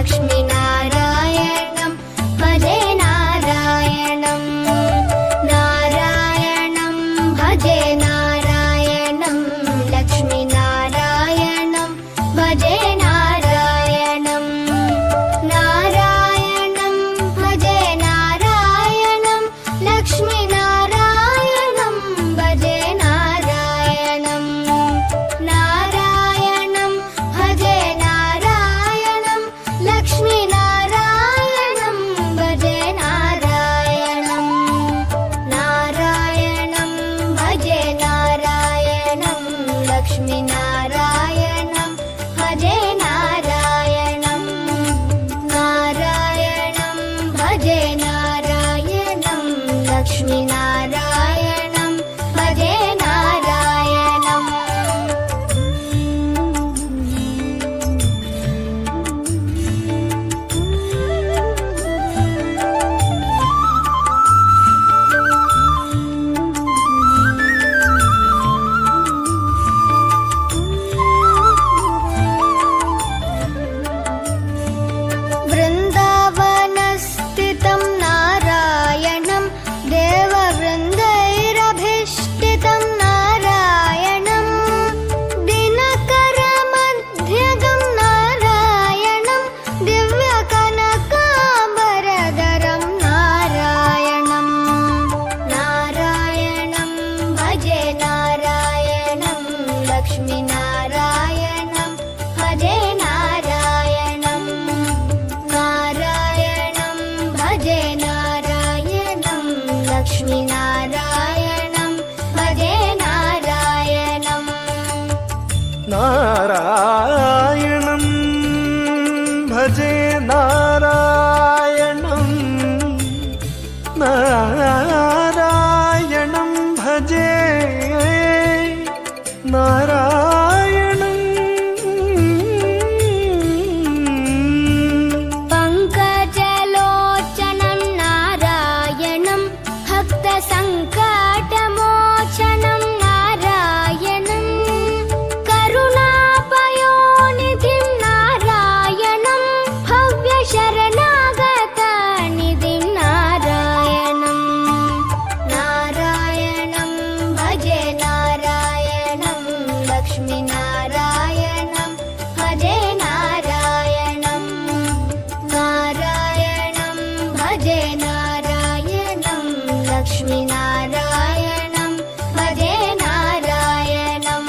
लक्ष्मीनारायणं भजे नारायणं नारायणं भजे नारायणं लक्ष्मीनारायणं भजे नारायणं नारायणं भजे नारायणं लक्ष्मीनारायणं भजे नारायणं नारायणं भजे नारायणं लक्ष्मीनारायणं भजे नारायणं नारायणं भजे नारायणं लक्ष्मीनारायणं भजे नारायणं नारायणं भजे नारायणं लक्ष्मीनारायणं भजे नारायणं वृन्दावनस्थितं नारायणं देववृन्दैरभिष्टितं नारायणं दिनकरमध्यगं नारायणं दिव्यकनकाम्बरधरं नारायणं नारायणं भजे नारायणं लक्ष्मीनारायणं भजे नारायणं नारायणं भजे नारायणं लक्ष्मीनारायणं भजे नारायणं नारायणं भजे नारायणं नारायणं भजे नारायणं पङ्कजलोचनं नारायणं भक्तसङ्कटमोचनं नारायणं करुणापयोनिधिं नारायणं भव्यशरणागतनिधिं नारायणं नारायणं भजे नारायणं लक्ष्मीनारायणं भजे नारायणं नारायणं भजे नारायणं लक्ष्मीनारायणं भजे नारायणं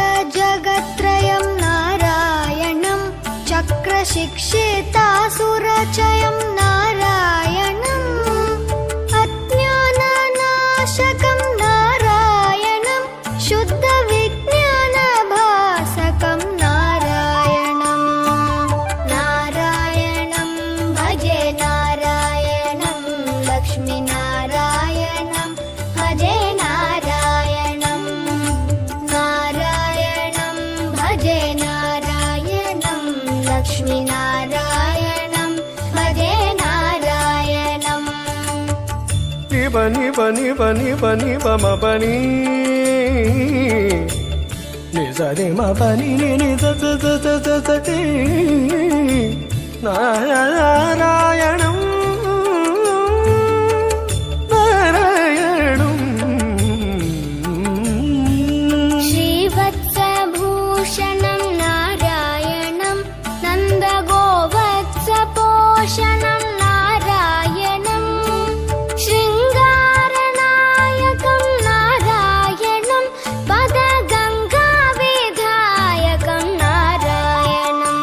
रक्षितजगत्त्रयं नारायणं चक्रशिक्षितासुरचयं नारायणं अज्ञाननाशकं नारायणं शुद्धविज्ञानभासकं नारायणं नारायणं भजे नारायणं लक्ष्मीनारायणं भजे नारायणं नारायणं भजे नारायणं लक्ष्मीनारायणं भजे नारायणं निबनि बनि बनि बनि बम बनि निजरि म बनि नि the the the the the the ति नारायणं नारायणं श्रीवत्सभूषणं नारायणं नन्दगोवत्सपोषणं नारायणं शृङ्गारनायकं नारायणं पदगङ्गाविधायकं नारायणं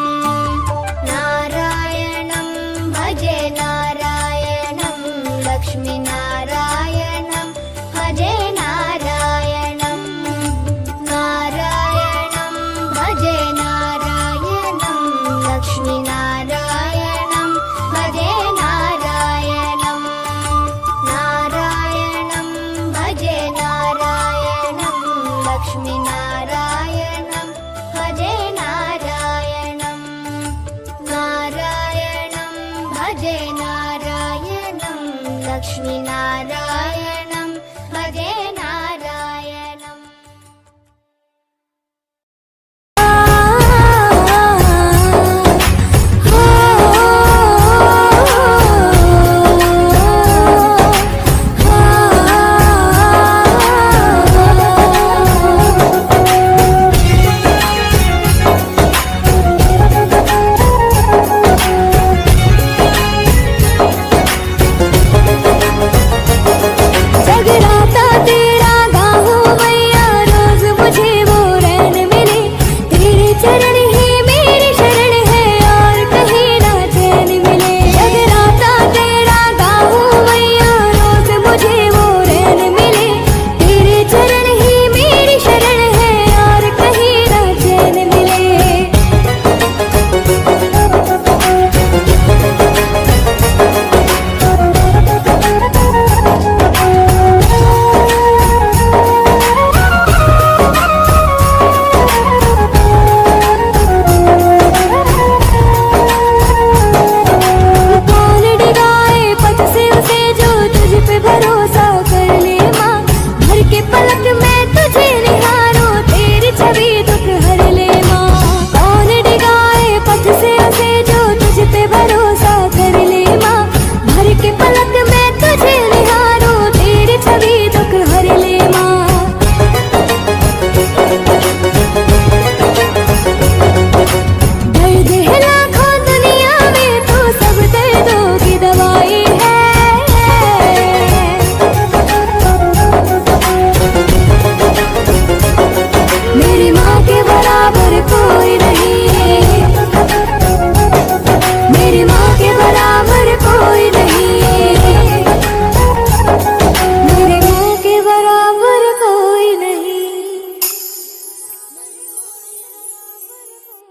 नारायणं भजे नारायणं लक्ष्मीनारायणं भजे नारायणं नारायणं भजे नारायणं लक्ष्मीनारायणं भजे नारायणं नारायणं भजे नारायणं लक्ष्मीनारायणम्